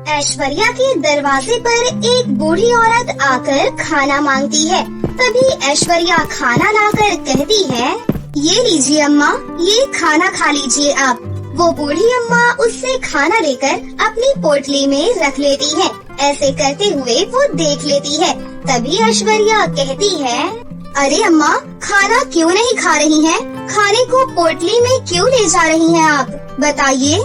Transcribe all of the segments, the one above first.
ऐश्वर्या के दरवाजे पर एक बूढ़ी औरत आकर खाना मांगती है। तभी ऐश्वर्या खाना लाकर कहती है, ये लीजिए अम्मा, ये खाना खा लीजिए आप। वो बूढ़ी अम्मा उससे खाना लेकर अपनी पोटली में रख लेती है। ऐसे करते हुए वो देख लेती है। तभी ऐश्वर्या कहती है, अरे अम्मा, खाना क्यों नहीं खा रही हैं? खाने को पोटली में क्यों ले जा रही हैं आप? बताइए।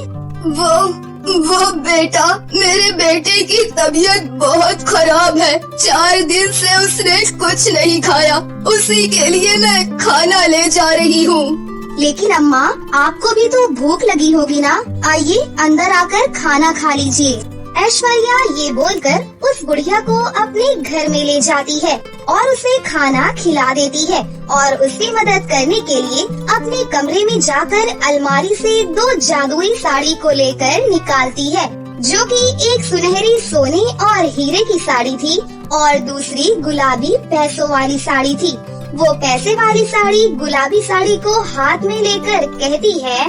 वो बेटा, मेरे बेटे की तबीयत बहुत खराब है। 4 दिन से उसने कुछ नहीं खाया, उसी के लिए मैं खाना ले जा रही हूँ। लेकिन अम्मा, आपको भी तो भूख लगी होगी ना? आइए अंदर आकर खाना खा लीजिए। ऐश्वर्या ये बोलकर उस बुढ़िया को अपने घर में ले जाती है और उसे खाना खिला देती है और उसकी मदद करने के लिए अपने कमरे में जाकर अलमारी से 2 जादुई साड़ी को लेकर निकालती है, जो कि एक सुनहरी सोने और हीरे की साड़ी थी और दूसरी गुलाबी पैसों वाली साड़ी थी। वो पैसे वाली साड़ी गुलाबी साड़ी को हाथ में लेकर कहती है,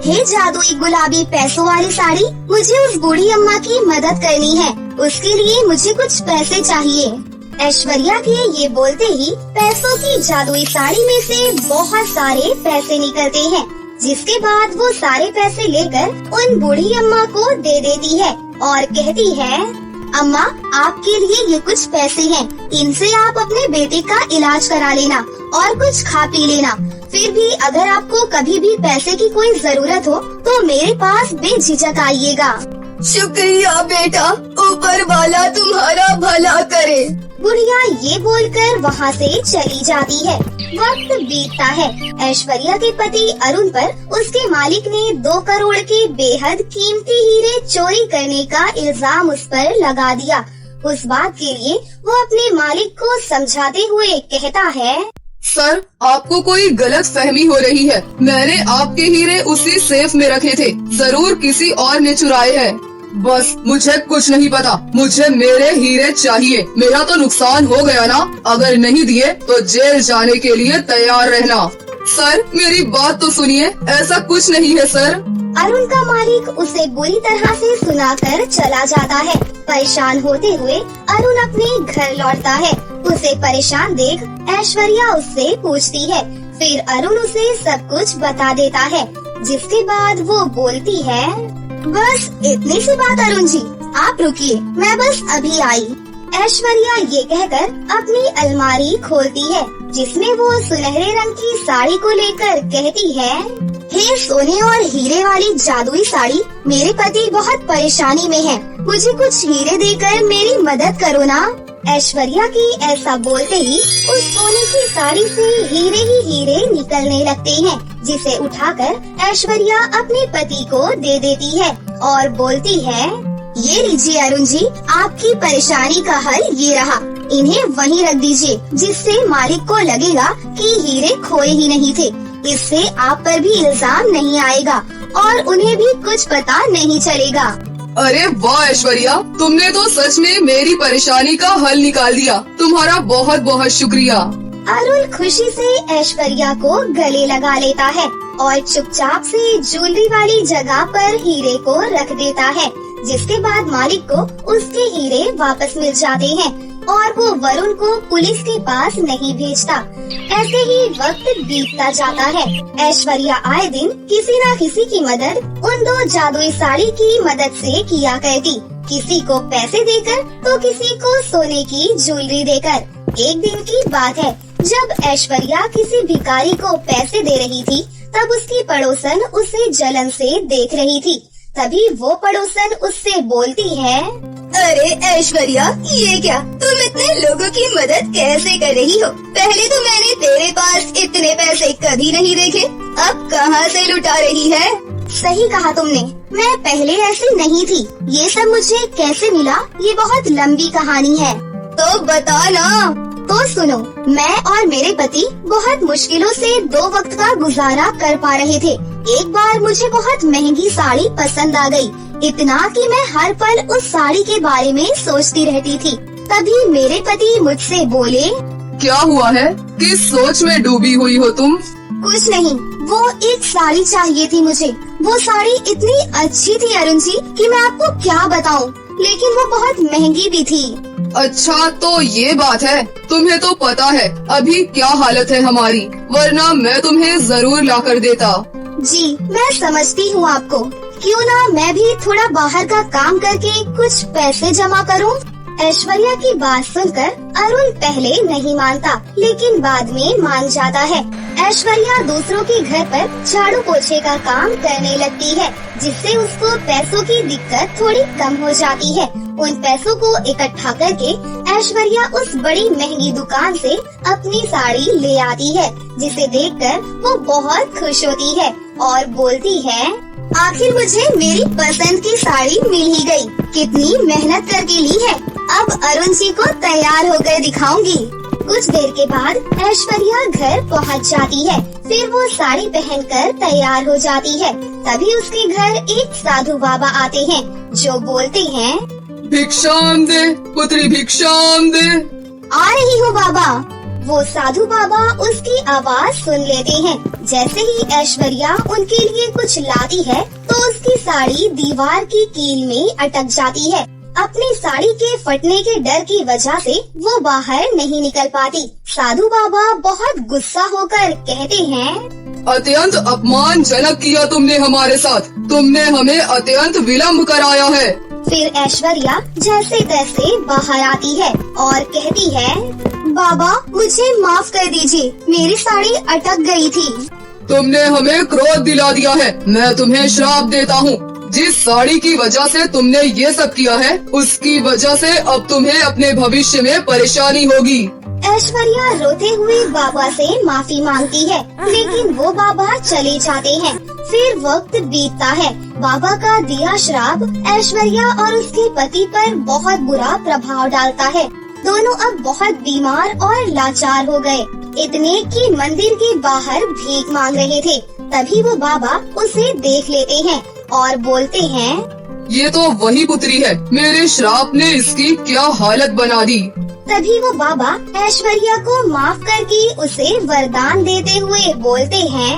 हे जादुई गुलाबी पैसों वाली साड़ी, मुझे उस बूढ़ी अम्मा की मदद करनी है। उसके लिए मुझे कुछ पैसे चाहिए। ऐश्वर्या के ये बोलते ही पैसों की जादुई साड़ी में से बहुत सारे पैसे निकलते हैं, जिसके बाद वो सारे पैसे लेकर उन बूढ़ी अम्मा को दे देती है और कहती है, अम्मा, आपके लिए ये कुछ पैसे हैं, इनसे आप अपने बेटे का इलाज करा लेना और कुछ खा पी लेना। फिर भी अगर आपको कभी भी पैसे की कोई जरूरत हो तो मेरे पास बेझिझक आइएगा। शुक्रिया बेटा, ऊपर वाला तुम्हारा भला करे। बुढ़िया ये बोलकर वहाँ से चली जाती है। वक्त बीतता है। ऐश्वर्या के पति अरुण पर उसके मालिक ने 2 करोड़ के बेहद कीमती हीरे चोरी करने का इल्जाम उस पर लगा दिया। उस बात के लिए वो अपने मालिक को समझाते हुए कहता है, सर, आपको कोई गलत फहमी हो रही है। मैंने आपके हीरे उसी सेफ में रखे थे, जरूर किसी और ने चुराए हैं। बस मुझे कुछ नहीं पता, मुझे मेरे हीरे चाहिए। मेरा तो नुकसान हो गया ना, अगर नहीं दिए तो जेल जाने के लिए तैयार रहना। सर, मेरी बात तो सुनिए, ऐसा कुछ नहीं है सर। अरुण का मालिक उसे बुरी तरह से सुनाकर चला जाता है। परेशान होते हुए अरुण अपने घर लौटता है। उसे परेशान देख ऐश्वर्या उससे पूछती है। फिर अरुण उसे सब कुछ बता देता है, जिसके बाद वो बोलती है, बस इतनी सी बात अरुण जी, आप रुकिए, मैं बस अभी आई। ऐश्वर्या ये कहकर अपनी अलमारी खोलती है, जिसमें वो सुनहरे रंग की साड़ी को लेकर कहती है, हे सोने और हीरे वाली जादुई साड़ी, मेरे पति बहुत परेशानी में हैं, मुझे कुछ हीरे देकर मेरी मदद करो ना। ऐश्वर्या की ऐसा बोलते ही उस सोने की साड़ी से हीरे ही हीरे निकलने लगते हैं, जिसे उठाकर ऐश्वर्या अपने पति को दे देती है और बोलती है, ये लीजिए अरुण जी, आपकी परेशानी का हल ये रहा। इन्हें वहीं रख दीजिए, जिससे मालिक को लगेगा कि हीरे खोए ही नहीं थे। इससे आप पर भी इल्जाम नहीं आएगा और उन्हें भी कुछ पता नहीं चलेगा। अरे वाह ऐश्वर्या, तुमने तो सच में मेरी परेशानी का हल निकाल दिया। तुम्हारा बहुत बहुत शुक्रिया। अरुण खुशी से ऐश्वर्या को गले लगा लेता है और चुपचाप से ज्वेलरी वाली जगह पर हीरे को रख देता है, जिसके बाद मालिक को उसके हीरे वापस मिल जाते हैं और वो वरुण को पुलिस के पास नहीं भेजता। ऐसे ही वक्त बीतता जाता है। ऐश्वर्या आए दिन किसी न किसी की मदद उन 2 जादुई साड़ी की मदद से किया करती, किसी को पैसे देकर तो किसी को सोने की ज्वेलरी देकर। एक दिन की बात है, जब ऐश्वर्या किसी भिखारी को पैसे दे रही थी, तब उसकी पड़ोसन उसे जलन से देख रही थी। तभी वो पड़ोसन उससे बोलती है, अरे ऐश्वर्या, ये क्या, तुम इतने लोगों की मदद कैसे कर रही हो? पहले तो मैंने तेरे पास इतने पैसे कभी नहीं देखे, अब कहाँ से लुटा रही है? सही कहा तुमने, मैं पहले ऐसी नहीं थी। ये सब मुझे कैसे मिला, ये बहुत लंबी कहानी है। तो बता ना। तो सुनो, मैं और मेरे पति बहुत मुश्किलों से 2 वक्त का गुजारा कर पा रहे थे। एक बार मुझे बहुत महंगी साड़ी पसंद आ गई, इतना कि मैं हर पल उस साड़ी के बारे में सोचती रहती थी। तभी मेरे पति मुझसे बोले, क्या हुआ है, किस सोच में डूबी हुई हो तुम? कुछ नहीं, वो एक साड़ी चाहिए थी मुझे। वो साड़ी इतनी अच्छी थी अरुण जी कि मैं आपको क्या बताऊं। लेकिन वो बहुत महंगी भी थी। अच्छा तो ये बात है, तुम्हें तो पता है अभी क्या हालत है हमारी, वरना मैं तुम्हें जरूर ला कर देता। जी मैं समझती हूँ आपको। क्यों ना मैं भी थोड़ा बाहर का काम करके कुछ पैसे जमा करूँ। ऐश्वर्या की बात सुनकर अरुण पहले नहीं मानता, लेकिन बाद में मान जाता है। ऐश्वर्या दूसरों के घर पर झाड़ू पोछे का काम करने लगती है, जिससे उसको पैसों की दिक्कत थोड़ी कम हो जाती है। उन पैसों को इकट्ठा करके ऐश्वर्या उस बड़ी महंगी दुकान से अपनी साड़ी ले आती है, जिसे देखकर वो बहुत खुश होती है और बोलती है, आखिर मुझे मेरी पसंद की साड़ी मिल ही गई। कितनी मेहनत करके ली है, अब अरुण जी को तैयार होकर दिखाऊंगी। कुछ देर के बाद ऐश्वर्या घर पहुंच जाती है। फिर वो साड़ी पहनकर तैयार हो जाती है। तभी उसके घर एक साधु बाबा आते हैं, जो बोलते हैं, भिक्षाम दे पुत्री, भिक्षाम दे। आ रही हूँ बाबा। वो साधु बाबा उसकी आवाज सुन लेते हैं। जैसे ही ऐश्वर्या उनके लिए कुछ लाती है तो उसकी साड़ी दीवार की कील में अटक जाती है। अपनी साड़ी के फटने के डर की वजह से वो बाहर नहीं निकल पाती। साधु बाबा बहुत गुस्सा होकर कहते हैं, अत्यंत अपमानजनक किया तुमने हमारे साथ, तुमने हमें अत्यंत विलम्ब कराया है। फिर ऐश्वर्या जैसे तैसे बाहर आती है और कहती है, बाबा मुझे माफ कर दीजिए, मेरी साड़ी अटक गई थी। तुमने हमें क्रोध दिला दिया है, मैं तुम्हें श्राप देता हूँ। जिस साड़ी की वजह से तुमने ये सब किया है, उसकी वजह से अब तुम्हें अपने भविष्य में परेशानी होगी। ऐश्वर्या रोते हुए बाबा से माफी मांगती है, लेकिन वो बाबा चले जाते हैं। फिर वक्त बीतता है। बाबा का दिया श्राप ऐश्वर्या और उसके पति पर बहुत बुरा प्रभाव डालता है। दोनों अब बहुत बीमार और लाचार हो गए, इतने कि मंदिर के बाहर भीख मांग रहे थे। तभी वो बाबा उसे देख लेते हैं और बोलते हैं, ये तो वही पुत्री है, मेरे श्राप ने इसकी क्या हालत बना दी। तभी वो बाबा ऐश्वर्या को माफ करके उसे वरदान देते हुए बोलते हैं,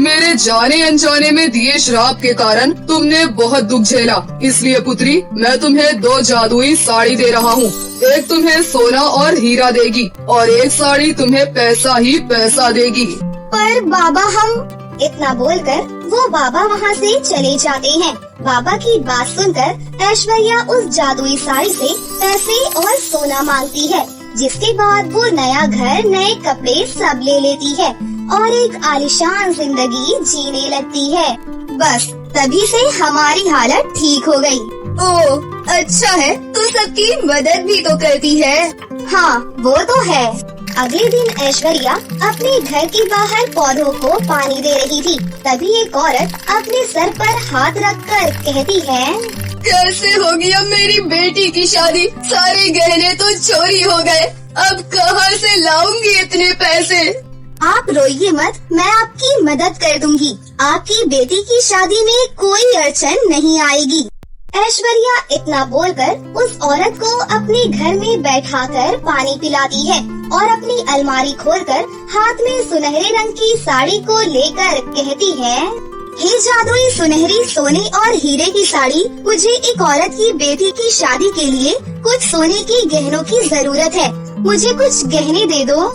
मेरे जाने अनजाने में दिए श्राप के कारण तुमने बहुत दुख झेला, इसलिए पुत्री मैं तुम्हें 2 जादुई साड़ी दे रहा हूँ। एक तुम्हें सोना और हीरा देगी और एक साड़ी तुम्हें पैसा ही पैसा देगी। पर बाबा हम इतना बोलकर वो बाबा वहाँ से चले जाते हैं। बाबा की बात सुनकर ऐश्वर्या उस जादुई साड़ी से पैसे और सोना मांगती है, जिसके बाद वो नया घर, नए कपड़े सब ले लेती है और एक आलीशान जिंदगी जीने लगती है। बस तभी से हमारी हालत ठीक हो गई। ओह अच्छा है, तू सबकी मदद भी तो करती है। हाँ वो तो है। अगले दिन ऐश्वर्या अपने घर के बाहर पौधों को पानी दे रही थी। तभी एक औरत अपने सर पर हाथ रखकर कहती है, कैसे होगी अब मेरी बेटी की शादी, सारे गहने तो चोरी हो गए, अब कहाँ से लाऊंगी इतने पैसे। आप रोइए मत, मैं आपकी मदद कर दूंगी। आपकी बेटी की शादी में कोई अड़चन नहीं आएगी। ऐश्वर्या इतना बोलकर उस औरत को अपने घर में बैठाकर पानी पिलाती है और अपनी अलमारी खोलकर हाथ में सुनहरे रंग की साड़ी को लेकर कहती है, हे जादुई सुनहरी सोने और हीरे की साड़ी, मुझे एक औरत की बेटी की शादी के लिए कुछ सोने के गहनों की जरूरत है, मुझे कुछ गहने दे दो।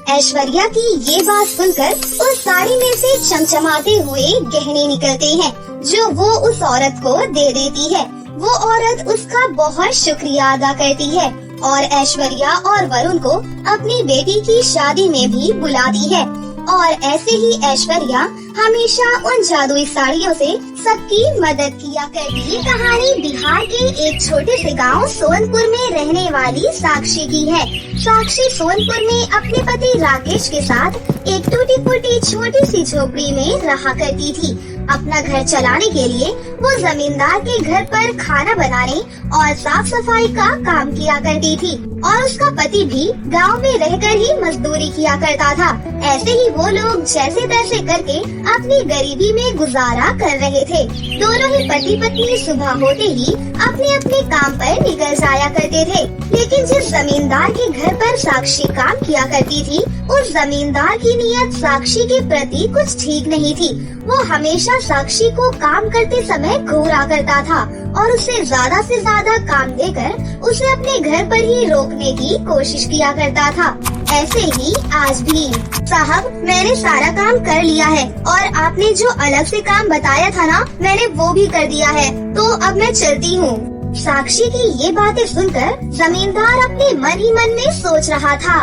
ऐश्वर्या की ये बात सुनकर उस साड़ी में से चमचमाते हुए गहने निकलते हैं, जो वो उस औरत को दे देती है। वो औरत उसका बहुत शुक्रिया अदा करती है और ऐश्वर्या और वरुण को अपनी बेटी की शादी में भी बुलाती है। और ऐसे ही ऐश्वर्या हमेशा उन जादुई साड़ियों से सबकी मदद किया करती। ये कहानी बिहार के एक छोटे से गांव सोनपुर में रहने वाली साक्षी की है। साक्षी सोनपुर में अपने पति राकेश के साथ एक टूटी फूटी छोटी सी झोपड़ी में रहा करती थी। अपना घर चलाने के लिए वो जमींदार के घर पर खाना बनाने और साफ सफाई का काम किया करती थी और उसका पति भी गांव में रहकर ही मजदूरी किया करता था। ऐसे ही वो लोग जैसे तैसे करके अपनी गरीबी में गुजारा कर रहे थे। दोनों ही पति पत्नी सुबह होते ही अपने अपने काम पर निकल जाया करते थे। लेकिन जिस जमींदार के घर पर साक्षी काम किया करती थी, उस जमींदार की नीयत साक्षी के प्रति कुछ ठीक नहीं थी। वो हमेशा साक्षी को काम करते समय घूरा करता था और उसे ज्यादा से ज्यादा काम देकर उसे अपने घर पर ही रोकने की कोशिश किया करता था। ऐसे ही आज भी। साहब, मैंने सारा काम कर लिया है और आपने जो अलग से काम बताया था ना, मैंने वो भी कर दिया है, तो अब मैं चलती हूँ। साक्षी की ये बातें सुनकर जमींदार अपने मन ही मन में सोच रहा था।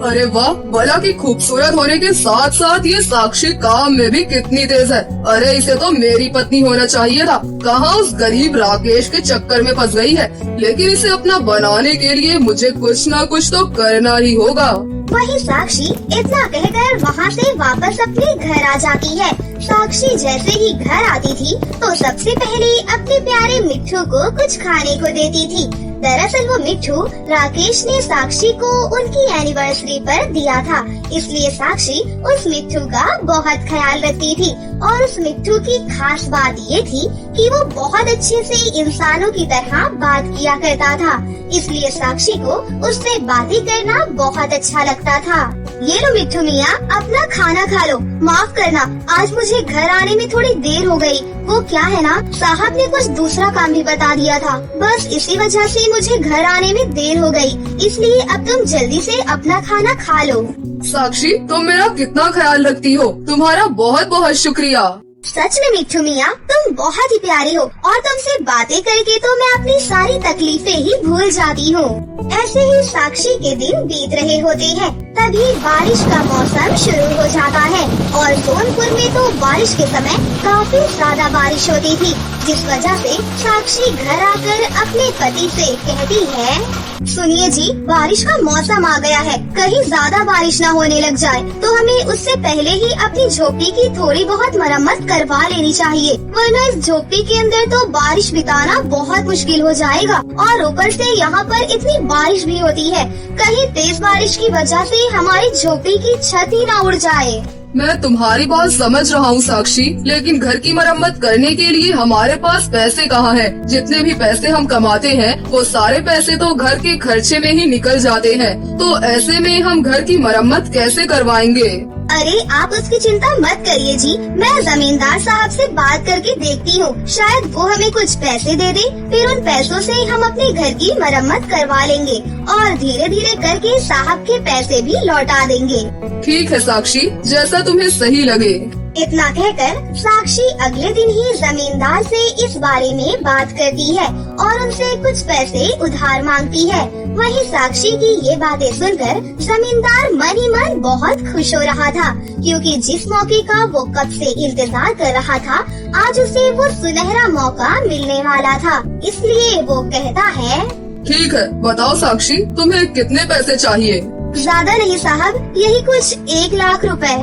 अरे वाह, भला की खूबसूरत होने के साथ साथ ये साक्षी काम में भी कितनी तेज है। अरे इसे तो मेरी पत्नी होना चाहिए था। कहाँ उस गरीब राकेश के चक्कर में फंस गई है। लेकिन इसे अपना बनाने के लिए मुझे कुछ न कुछ तो करना ही होगा। वही साक्षी इतना कहकर वहाँ से वापस अपने घर आ जाती है। साक्षी जैसे ही घर आती थी तो सबसे पहले अपने प्यारे मिट्ठू को कुछ खाने को देती थी। दरअसल वो मिट्ठू राकेश ने साक्षी को उनकी एनिवर्सरी पर दिया था, इसलिए साक्षी उस मिट्ठू का बहुत ख्याल रखती थी। और उस मिट्ठू की खास बात ये थी कि वो बहुत अच्छे से इंसानों की तरह बात किया करता था, इसलिए साक्षी को उससे बातें करना बहुत अच्छा लगता था। ये लो मिट्ठू मियाँ, अपना खाना खा लो। माफ करना, आज मुझे घर आने में थोड़ी देर हो गई। वो क्या है ना, साहब ने कुछ दूसरा काम भी बता दिया था, बस इसी वजह से मुझे घर आने में देर हो गई, इसलिए अब तुम जल्दी से अपना खाना खा लो। साक्षी, तुम मेरा कितना ख्याल रखती हो, तुम्हारा बहुत बहुत शुक्रिया। सच में मिट्ठू मियाँ, तुम बहुत ही प्यारी हो और तुमसे बातें करके तो मैं अपनी सारी तकलीफें ही भूल जाती हूँ। ऐसे ही साक्षी के दिन बीत रहे होते हैं, तभी बारिश का मौसम शुरू हो जाता है और सोनपुर में तो बारिश के समय काफी ज्यादा बारिश होती थी, जिस वजह से साक्षी घर आकर अपने पति से कहती है, सुनिए जी, बारिश का मौसम आ गया है, कहीं ज्यादा बारिश न होने लग जाए तो हमें उससे पहले ही अपनी झोपड़ी की थोड़ी बहुत मरम्मत करवा लेनी चाहिए, वरना इस झोपड़ी के अंदर तो बारिश बिताना बहुत मुश्किल हो जाएगा। और ऊपर से यहाँ पर इतनी बारिश भी होती है, कहीं तेज बारिश की वजह से हमारी झोपड़ी की छत ही ना उड़ जाए। मैं तुम्हारी बात समझ रहा हूँ साक्षी, लेकिन घर की मरम्मत करने के लिए हमारे पास पैसे कहाँ हैं? जितने भी पैसे हम कमाते हैं वो सारे पैसे तो घर के खर्चे में ही निकल जाते हैं, तो ऐसे में हम घर की मरम्मत कैसे करवाएंगे? अरे आप उसकी चिंता मत करिए जी, मैं जमींदार साहब से बात करके देखती हूँ, शायद वो हमें कुछ पैसे दे दे, फिर उन पैसों से हम अपने घर की मरम्मत करवा लेंगे और धीरे धीरे करके साहब के पैसे भी लौटा देंगे। ठीक है साक्षी, जैसा तुम्हें सही लगे। इतना कहकर साक्षी अगले दिन ही जमींदार से इस बारे में बात करती है और उनसे कुछ पैसे उधार मांगती है। वहीं साक्षी की ये बातें सुनकर जमींदार मन ही मन बहुत खुश हो रहा था, क्योंकि जिस मौके का वो कब से इंतजार कर रहा था, आज उसे वो सुनहरा मौका मिलने वाला था। इसलिए वो कहता है, ठीक है, बताओ साक्षी, तुम्हें कितने पैसे चाहिए? ज्यादा नहीं साहब, यही कुछ 1 लाख रुपए।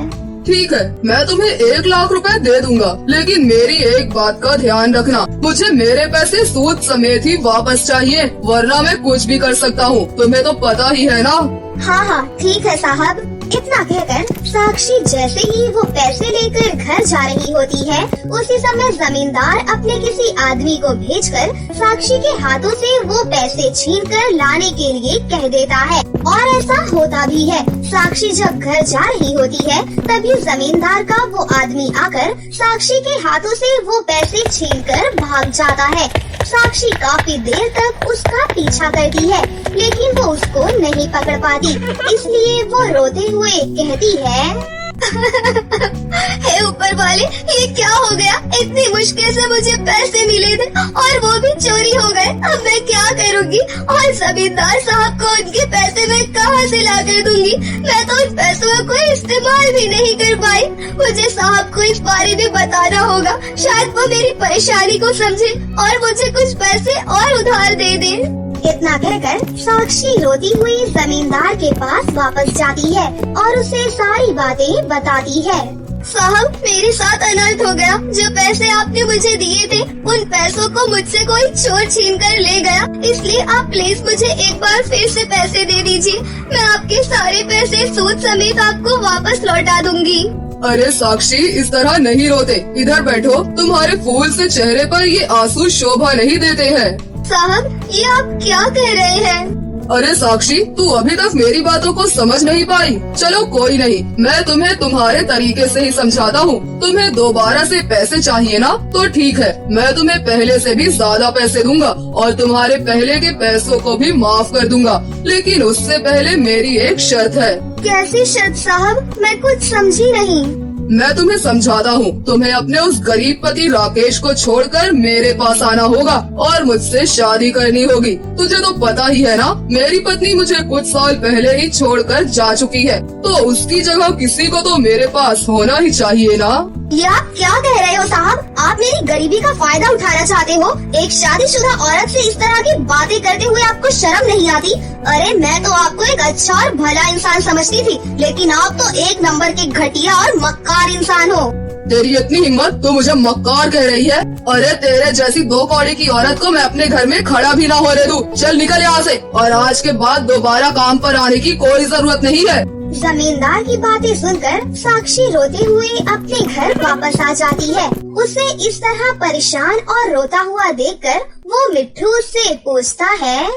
ठीक है, मैं तुम्हें 1 लाख रुपए दे दूंगा, लेकिन मेरी एक बात का ध्यान रखना, मुझे मेरे पैसे सूद समेत ही वापस चाहिए, वरना मैं कुछ भी कर सकता हूँ, तुम्हें तो पता ही है ना। हाँ हाँ ठीक है साहब। इतना कहकर साक्षी जैसे ही वो पैसे लेकर घर जा रही होती है, उसी समय जमींदार अपने किसी आदमी को भेजकर साक्षी के हाथों से वो पैसे छीनकर लाने के लिए कह देता है। और ऐसा होता भी है। साक्षी जब घर जा रही होती है, तभी जमींदार का वो आदमी आकर साक्षी के हाथों से वो पैसे छीनकर भाग जाता है। साक्षी काफी देर तक उसका पीछा करती है, लेकिन वो उसको नहीं पकड़ पाती, इसलिए वो रोते हुए कहती है, हे ऊपर वाले, ये क्या हो गया? इतनी मुश्किल से मुझे पैसे मिले थे और वो भी चोरी हो गए। अब मैं क्या करूँगी? और जमींदार साहब को उनके पैसे मैं कहाँ से ला कर दूंगी? मैं तो उन पैसों का कोई इस्तेमाल भी नहीं कर पाई। मुझे साहब को इस बारे में बताना होगा, शायद वो मेरी परेशानी को समझे और मुझे कुछ पैसे और उधार दे दे। इतना कहकर साक्षी रोती हुई जमींदार के पास वापस जाती है और उसे सारी बातें बताती है। साहब, मेरे साथ अनर्थ हो गया। जो पैसे आपने मुझे दिए थे, उन पैसों को मुझसे कोई चोर छीन कर ले गया, इसलिए आप प्लीज मुझे एक बार फिर से पैसे दे दीजिए। मैं आपके सारे पैसे सूद समेत आपको वापस लौटा दूंगी। अरे साक्षी, इस तरह नहीं रोते, इधर बैठो। तुम्हारे फूल से चेहरे पर ये आंसू शोभा नहीं देते हैं। साहब, ये आप क्या कह रहे हैं? अरे साक्षी, तू अभी तक मेरी बातों को समझ नहीं पाई। चलो कोई नहीं, मैं तुम्हें तुम्हारे तरीके से ही समझाता हूँ। तुम्हें दोबारा से पैसे चाहिए ना, तो ठीक है, मैं तुम्हें पहले से भी ज्यादा पैसे दूंगा और तुम्हारे पहले के पैसों को भी माफ कर दूंगा। लेकिन उससे पहले मेरी एक शर्त है। कैसी शर्त साहब? मैं कुछ समझी नहीं। मैं तुम्हें समझाता हूँ। तुम्हें अपने उस गरीब पति राकेश को छोड़कर मेरे पास आना होगा और मुझसे शादी करनी होगी। तुझे तो पता ही है ना, मेरी पत्नी मुझे कुछ साल पहले ही छोड़कर जा चुकी है, तो उसकी जगह किसी को तो मेरे पास होना ही चाहिए ना। ये आप क्या कह रहे हो साहब? आप मेरी गरीबी का फायदा उठाना चाहते हो? एक शादीशुदा औरत से इस तरह की बातें करते हुए आपको शर्म नहीं आती? अरे मैं तो आपको एक अच्छा और भला इंसान समझती थी, लेकिन आप तो एक नंबर के घटिया और मक्कार इंसान हो। तेरी इतनी हिम्मत, तो मुझे मक्कार कह रही है? अरे तेरे जैसी 2 कौड़ी की औरत को मैं अपने घर में खड़ा भी ना होने दूं। चल निकल यहाँ से, और आज के बाद दोबारा काम पर आने की कोई जरूरत नहीं है। जमींदार की बातें सुनकर साक्षी रोते हुए अपने घर वापस आ जाती है। उसे इस तरह परेशान और रोता हुआ देखकर वो मिट्ठू से पूछता है,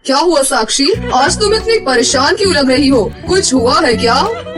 क्या हुआ साक्षी, आज तुम इतनी परेशान क्यों लग रही हो? कुछ हुआ है क्या?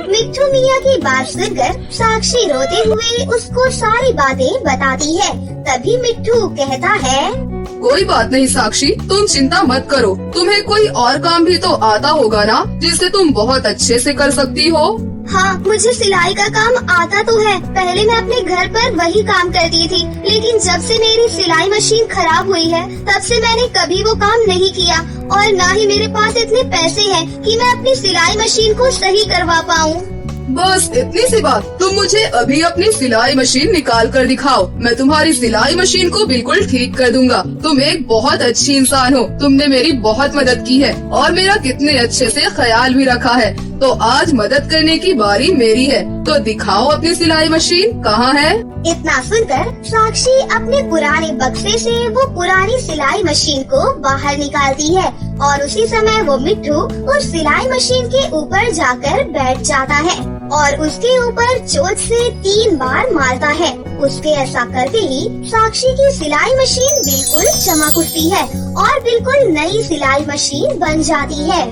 मिट्ठू मियाँ की बात सुनकर साक्षी रोते हुए उसको सारी बातें बताती है। तभी मिट्ठू कहता है, कोई बात नहीं साक्षी, तुम चिंता मत करो। तुम्हें कोई और काम भी तो आता होगा ना, जिसे तुम बहुत अच्छे से कर सकती हो। हाँ, मुझे सिलाई का काम आता तो है। पहले मैं अपने घर पर वही काम करती थी, लेकिन जब से मेरी सिलाई मशीन खराब हुई है, तब से मैंने कभी वो काम नहीं किया, और न ही मेरे पास इतने पैसे हैं कि मैं अपनी सिलाई मशीन को सही करवा पाऊँ। बस इतनी सी बात। तुम मुझे अभी अपनी सिलाई मशीन निकाल कर दिखाओ, मैं तुम्हारी सिलाई मशीन को बिल्कुल ठीक कर दूंगा। तुम एक बहुत अच्छी इंसान हो, तुमने मेरी बहुत मदद की है और मेरा कितने अच्छे से ख्याल भी रखा है। तो आज मदद करने की बारी मेरी है, तो दिखाओ अपनी सिलाई मशीन कहाँ है। इतना सुनकर साक्षी अपने पुराने बक्से से वो पुरानी सिलाई मशीन को बाहर निकालती है, और उसी समय वो मिट्ठू उस सिलाई मशीन के ऊपर जाकर बैठ जाता है और उसके ऊपर चोट से 3 बार मारता है। उसके ऐसा करते ही साक्षी की सिलाई मशीन बिल्कुल चमक उठती है और बिल्कुल नई सिलाई मशीन बन जाती है।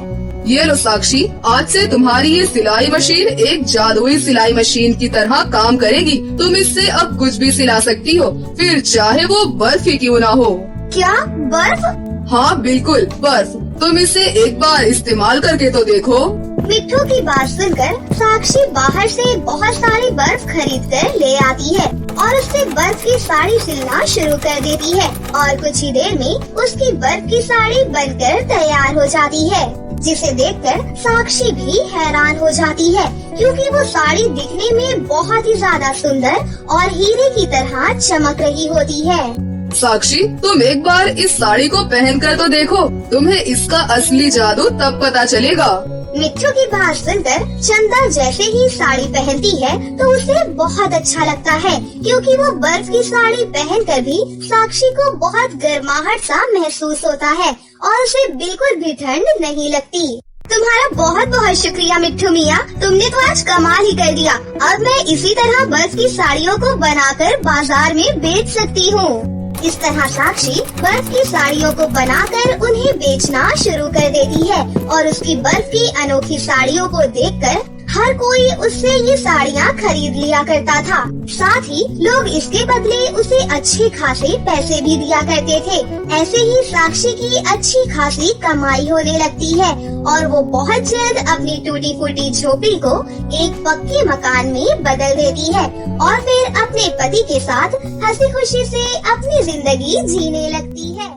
ये लो साक्षी, आज से तुम्हारी ये सिलाई मशीन एक जादुई सिलाई मशीन की तरह काम करेगी। तुम इससे अब कुछ भी सिला सकती हो, फिर चाहे वो बर्फ ही क्यों ना हो। क्या बर्फ? हाँ बिल्कुल बर्फ। तुम इसे एक बार इस्तेमाल करके तो देखो। मिट्ठू की बात सुनकर साक्षी बाहर से बहुत सारी बर्फ खरीद कर ले आती है और उससे बर्फ की साड़ी सिलना शुरू कर देती है, और कुछ ही देर में उसकी बर्फ की साड़ी बनकर तैयार हो जाती है, जिसे देखकर साक्षी भी हैरान हो जाती है, क्योंकि वो साड़ी दिखने में बहुत ही ज्यादा सुंदर और हीरे की तरह चमक रही होती है। साक्षी, तुम एक बार इस साड़ी को पहन कर तो देखो, तुम्हें इसका असली जादू तब पता चलेगा। मिट्ठू की बात सुनकर चंदा जैसे ही साड़ी पहनती है तो उसे बहुत अच्छा लगता है, क्योंकि वो बर्फ की साड़ी पहनकर भी साक्षी को बहुत गर्माहट सा महसूस होता है और उसे बिल्कुल भी ठंड नहीं लगती। तुम्हारा बहुत बहुत शुक्रिया मिट्ठू मियाँ, तुमने तो आज कमाल ही कर दिया। अब मैं इसी तरह बर्फ की साड़ियों को बनाकर बाजार में बेच सकती हूँ। इस तरह साक्षी बर्फ की साड़ियों को बनाकर उन्हें बेचना शुरू कर देती है, और उसकी बर्फ की अनोखी साड़ियों को देखकर हर कोई उससे ये साड़ियाँ खरीद लिया करता था। साथ ही लोग इसके बदले उसे अच्छे खासे पैसे भी दिया करते थे। ऐसे ही साक्षी की अच्छी खासी कमाई होने लगती है और वो बहुत जल्द अपनी टूटी फूटी झोपड़ी को एक पक्के मकान में बदल देती है और फिर अपने पति के साथ हंसी खुशी से अपनी जिंदगी जीने लगती है।